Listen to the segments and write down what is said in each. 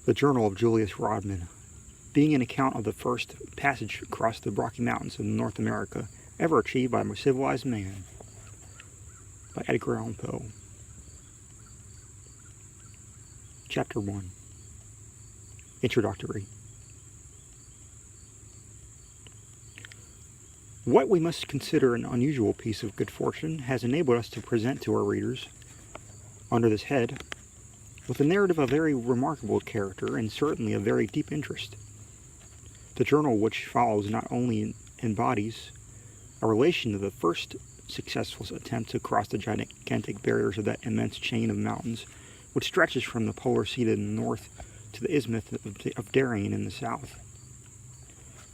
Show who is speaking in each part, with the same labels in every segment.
Speaker 1: The Journal of Julius Rodman, being an account of the first passage across the Rocky Mountains of North America ever achieved by a civilized man, by Edgar Allan Poe. Chapter 1. Introductory. What we must consider an unusual piece of good fortune has enabled us to present to our readers, under this head, with a narrative of very remarkable character and certainly of very deep interest. The journal which follows not only embodies a relation to the first successful attempt to cross the gigantic barriers of that immense chain of mountains which stretches from the polar sea to the north to the isthmus of Darien in the south,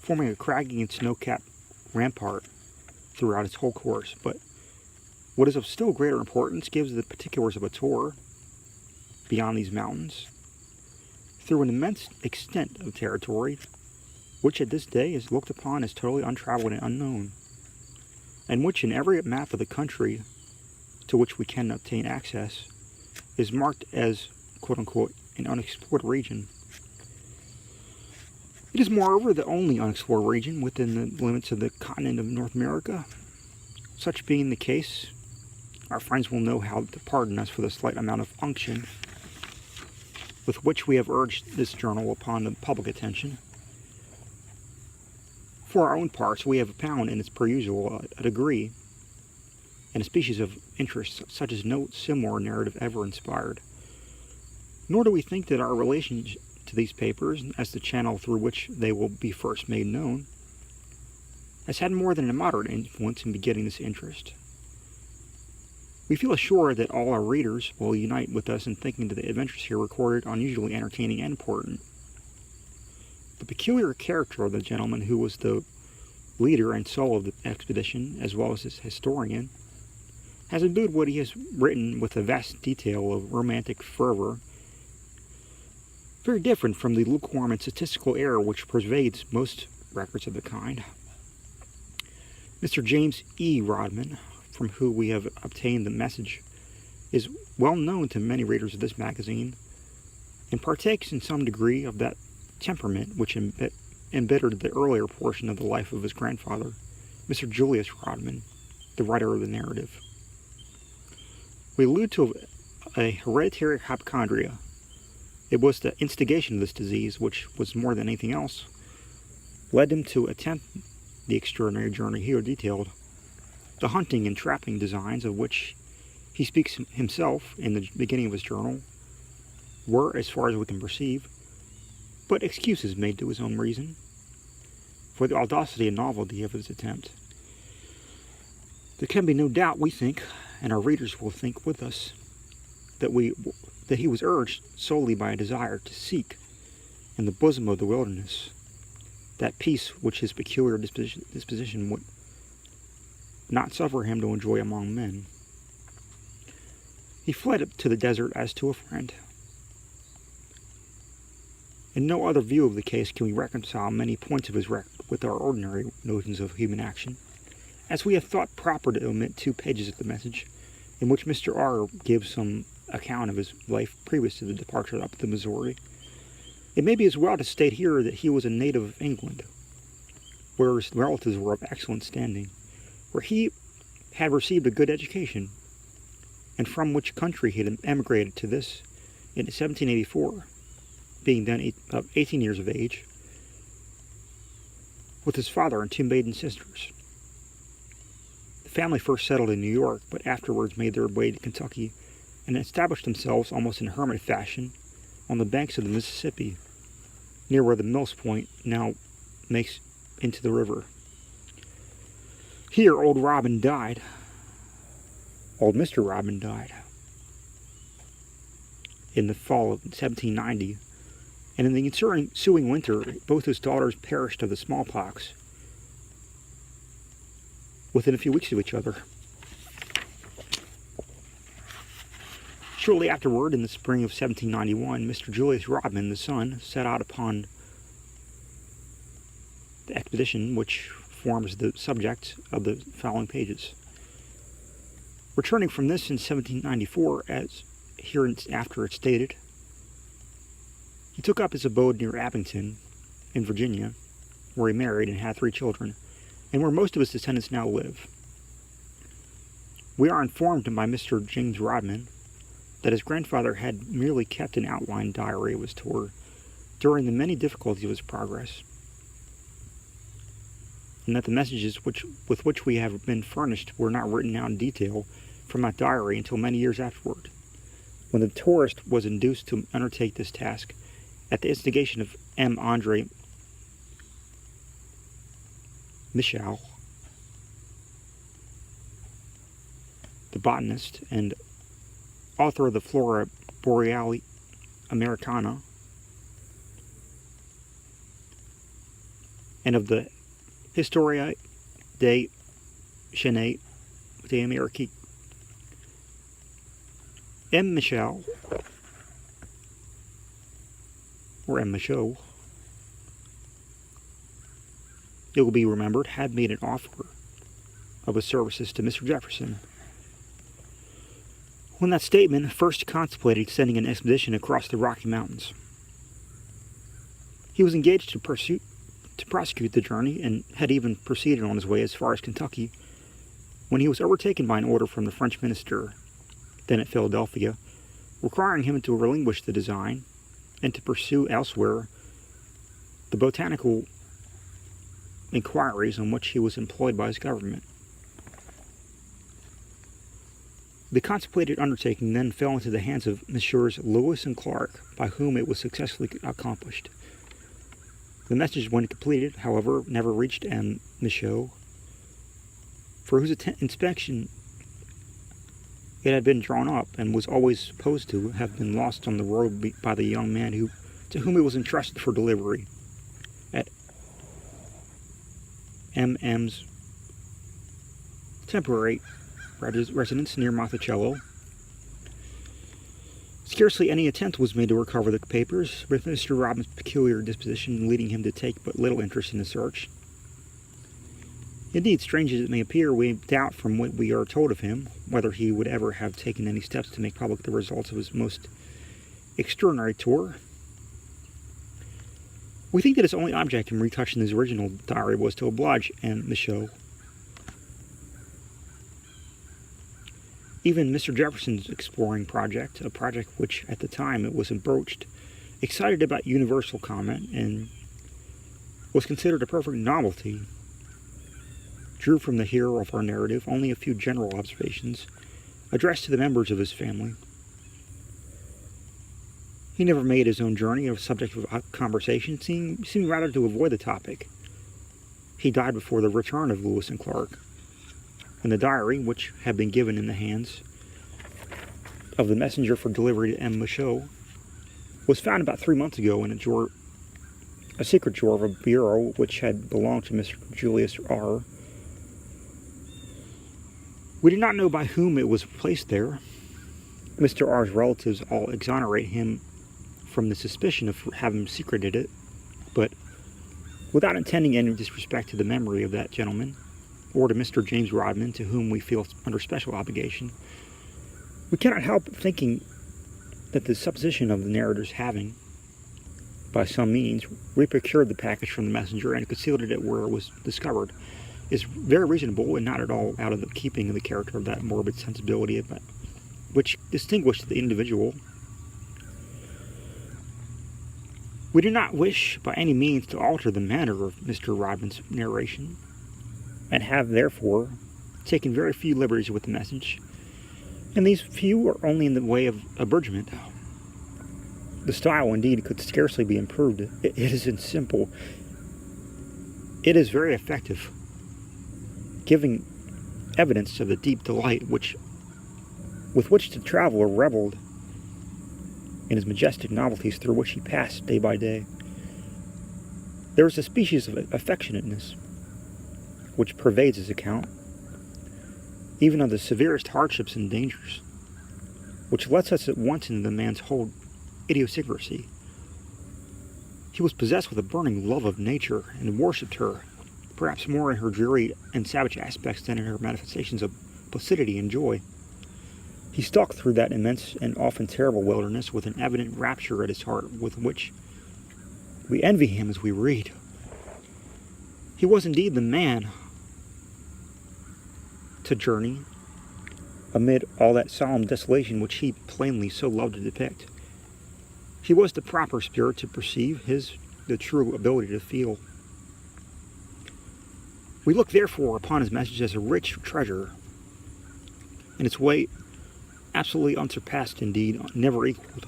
Speaker 1: forming a craggy and snow-capped rampart throughout its whole course, but what is of still greater importance gives the particulars of a tour beyond these mountains, through an immense extent of territory, which at this day is looked upon as totally untraveled and unknown, and which in every map of the country to which we can obtain access is marked as, quote-unquote, an unexplored region. It is moreover the only unexplored region within the limits of the continent of North America. Such being the case, our friends will know how to pardon us for the slight amount of unction with which we have urged this journal upon the public attention. For our own parts, we have found in its perusal a degree and a species of interest such as no similar narrative ever inspired. Nor do we think that our relation to these papers, as the channel through which they will be first made known, has had more than a moderate influence in begetting this interest. We feel assured that all our readers will unite with us in thinking that the adventures here recorded are unusually entertaining and important. The peculiar character of the gentleman who was the leader and soul of the expedition, as well as his historian, has imbued what he has written with a vast detail of romantic fervor, very different from the lukewarm and statistical error which pervades most records of the kind. Mr. James E. Rodman, from whom we have obtained the message, is well known to many readers of this magazine, and partakes in some degree of that temperament which embittered the earlier portion of the life of his grandfather, Mr. Julius Rodman, the writer of the narrative. We allude to a hereditary hypochondria. It was the instigation of this disease which was more than anything else led him to attempt the extraordinary journey here detailed, the hunting and trapping designs of which he speaks himself in the beginning of his journal were, as far as we can perceive, but excuses made to his own reason for the audacity and novelty of his attempt. There can be no doubt, we think, and our readers will think with us, that he was urged solely by a desire to seek, in the bosom of the wilderness, that peace which his peculiar disposition would not suffer him to enjoy among men. He fled to the desert as to a friend. In no other view of the case can we reconcile many points of his record with our ordinary notions of human action, as we have thought proper to omit 2 pages of the message, in which Mr. R. gives some account of his life previous to the departure up the Missouri. It may be as well to state here that he was a native of England, where his relatives were of excellent standing, where he had received a good education, and from which country he had emigrated to this in 1784, being then 18 years of age, with his father and 2 maiden sisters. The family first settled in New York, but afterwards made their way to Kentucky and established themselves almost in hermit fashion on the banks of the Mississippi, near where the Mills Point now makes into the river. Here old Robin died. Old Mr. Rodman died in the fall of 1790, and in the ensuing winter, both his daughters perished of the smallpox within a few weeks of each other. Shortly afterward, in the spring of 1791, Mr. Julius Rodman, the son, set out upon the expedition which forms the subject of the following pages. Returning from this in 1794, as hereinafter it's stated, He took up his abode near Abington, in Virginia, where he married and had 3 children, and where most of his descendants now live. We are informed by Mr. James Rodman that his grandfather had merely kept an outline diary of his tour during the many difficulties of his progress, and that the messages with which we have been furnished were not written out in detail from that diary until many years afterward, when the tourist was induced to undertake this task at the instigation of M. Andre Michel, the botanist and author of the Flora Borealis Americana and of the Historia des Chenets d'Amérique. M. Michel, or M. Michaud, it will be remembered, had made an offer of his services to Mr. Jefferson when that statesman first contemplated sending an expedition across the Rocky Mountains. He was engaged to prosecute the journey and had even proceeded on his way as far as Kentucky when he was overtaken by an order from the French minister, then at Philadelphia, requiring him to relinquish the design and to pursue elsewhere the botanical inquiries on which he was employed by his government. The contemplated undertaking then fell into the hands of Messrs. Lewis and Clark, by whom it was successfully accomplished. The message, when completed, however, never reached M. Michaud, for whose inspection it had been drawn up and was always supposed to have been lost on the road by the young man to whom it was entrusted for delivery at M.M.'s temporary residence near Monticello. Scarcely any attempt was made to recover the papers, with Mr. Rodman's peculiar disposition leading him to take but little interest in the search. Indeed, strange as it may appear, we doubt from what we are told of him whether he would ever have taken any steps to make public the results of his most extraordinary tour. We think that his only object in retouching his original diary was to oblige M. Michaud. Even Mr. Jefferson's exploring project, a project which at the time it was broached, excited about universal comment and was considered a perfect novelty, drew from the hero of our narrative only a few general observations addressed to the members of his family. He never made his own journey a subject of conversation, seeming rather to avoid the topic. He died before the return of Lewis and Clark, and the diary, which had been given in the hands of the messenger for delivery to M. Michaud, was found about 3 months ago in a secret drawer of a bureau which had belonged to Mr. Julius R. We do not know by whom it was placed there. Mr. R.'s relatives all exonerate him from the suspicion of having secreted it, but without intending any disrespect to the memory of that gentleman, or to Mr. James Rodman, to whom we feel under special obligation, we cannot help thinking that the supposition of the narrator's having, by some means, reprocured the package from the messenger and concealed it where it was discovered is very reasonable and not at all out of the keeping of the character of that morbid sensibility which distinguished the individual. We do not wish by any means to alter the manner of Mr. Rodman's narration, and have therefore taken very few liberties with the message, and these few are only in the way of abridgment. The style, indeed, could scarcely be improved. It is simple. It is very effective, giving evidence of the deep delight with which the traveler reveled in his majestic novelties through which he passed day by day. There is a species of affectionateness which pervades his account, even of the severest hardships and dangers, which lets us at once into the man's whole idiosyncrasy. He was possessed with a burning love of nature, and worshipped her, perhaps more in her dreary and savage aspects than in her manifestations of placidity and joy. He stalked through that immense and often terrible wilderness with an evident rapture at his heart, with which We envy him as we read. He was indeed the man to journey amid all that solemn desolation which he plainly so loved to depict. He was the proper spirit to perceive, the true ability to feel. We look therefore upon his message as a rich treasure, in its weight absolutely unsurpassed, indeed never equaled,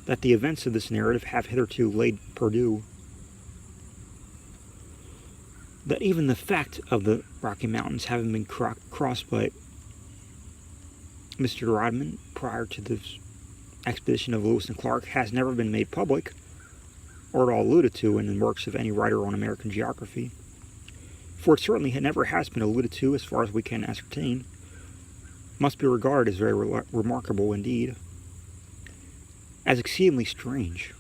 Speaker 1: that the events of this narrative have hitherto laid perdue, that even the fact of the Rocky Mountains having been crossed by Mr. Rodman prior to this expedition of Lewis and Clark has never been made public or at all alluded to in the works of any writer on American geography, for it certainly never has been alluded to as far as we can ascertain, must be regarded as very remarkable indeed, as exceedingly strange.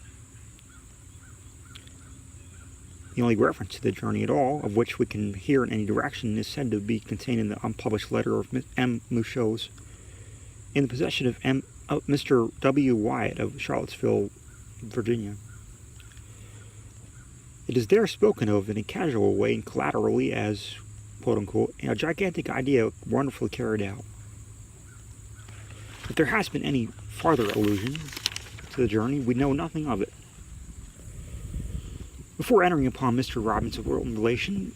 Speaker 1: The only reference to the journey at all, of which we can hear in any direction, is said to be contained in the unpublished letter of M. Mouchot's, in the possession of Mr. W. Wyatt of Charlottesville, Virginia. It is there spoken of in a casual way and collaterally as, quote-unquote, a gigantic idea wonderfully carried out. If there has been any farther allusion to the journey, we know nothing of it. Before entering upon Mr. Rodman's relation,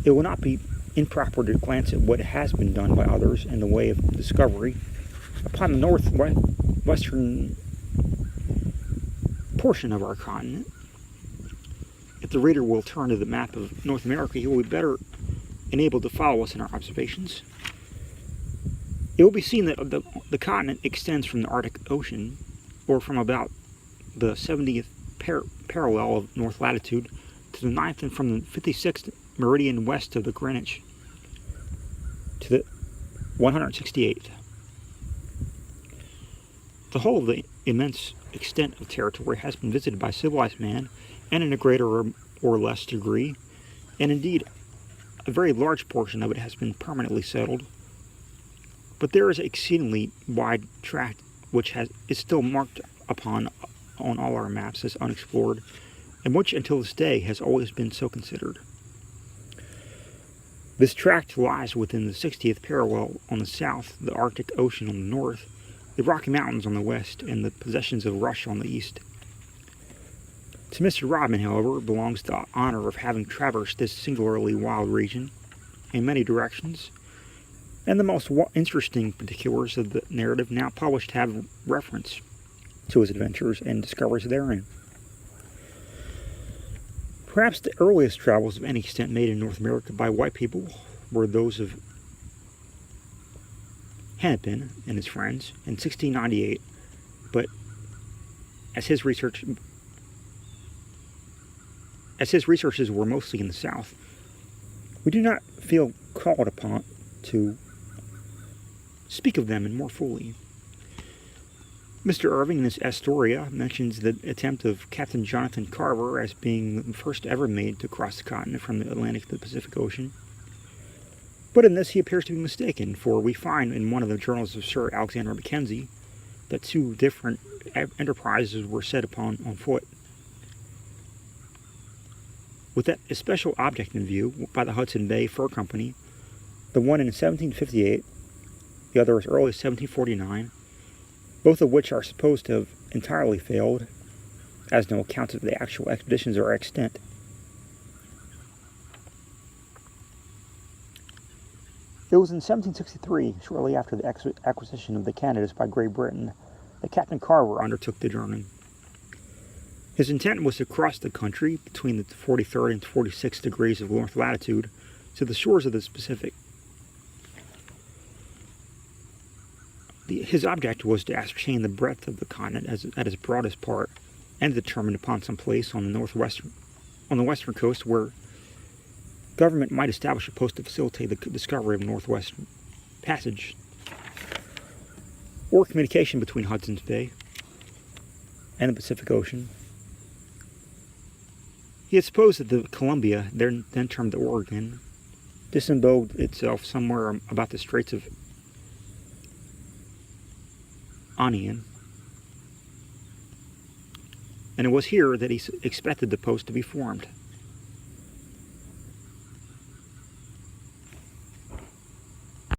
Speaker 1: it will not be improper to glance at what has been done by others in the way of discovery upon the northwestern portion of our continent. If the reader will turn to the map of North America, he will be better enabled to follow us in our observations. It will be seen that the continent extends from the Arctic Ocean, or from about the 70th parallel of north latitude, to the 9th, and from the 56th meridian west of the Greenwich to the 168th. The whole of the immense extent of territory has been visited by civilized man, and in a greater or less degree, and indeed a very large portion of it has been permanently settled. But there is an exceedingly wide tract which is still marked upon on all our maps as unexplored, and which until this day has always been so considered. This tract lies within the 60th parallel on the south, the Arctic Ocean on the north, the Rocky Mountains on the west, and the possessions of Russia on the east. To Mr. Rodman, however, belongs the honor of having traversed this singularly wild region in many directions, and the most interesting particulars of the narrative now published have reference to his adventures and discoveries therein. Perhaps the earliest travels of any extent made in North America by white people were those of Hennepin and his friends in 1698, but as his researches were mostly in the South, we do not feel called upon to speak of them more fully. Mr. Irving in his Astoria mentions the attempt of Captain Jonathan Carver as being the first ever made to cross the continent from the Atlantic to the Pacific Ocean. But in this he appears to be mistaken, for we find in one of the journals of Sir Alexander Mackenzie that two different enterprises were set upon on foot, with that especial object in view by the Hudson Bay Fur Company, the one in 1758, the other as early as 1749, both of which are supposed to have entirely failed, as no accounts of the actual expeditions are extant. It was in 1763, shortly after the acquisition of the Canadas by Great Britain, that Captain Carver undertook the journey. His intent was to cross the country between the 43rd and 46th degrees of north latitude to the shores of the Pacific. His object was to ascertain the breadth of the continent at its broadest part, and determine upon some place on the western coast where government might establish a post to facilitate the discovery of northwestern passage or communication between Hudson's Bay and the Pacific Ocean. He had supposed that the Columbia, then termed the Oregon, disembogued itself somewhere about the Straits of Anian, and it was here that he expected the post to be formed.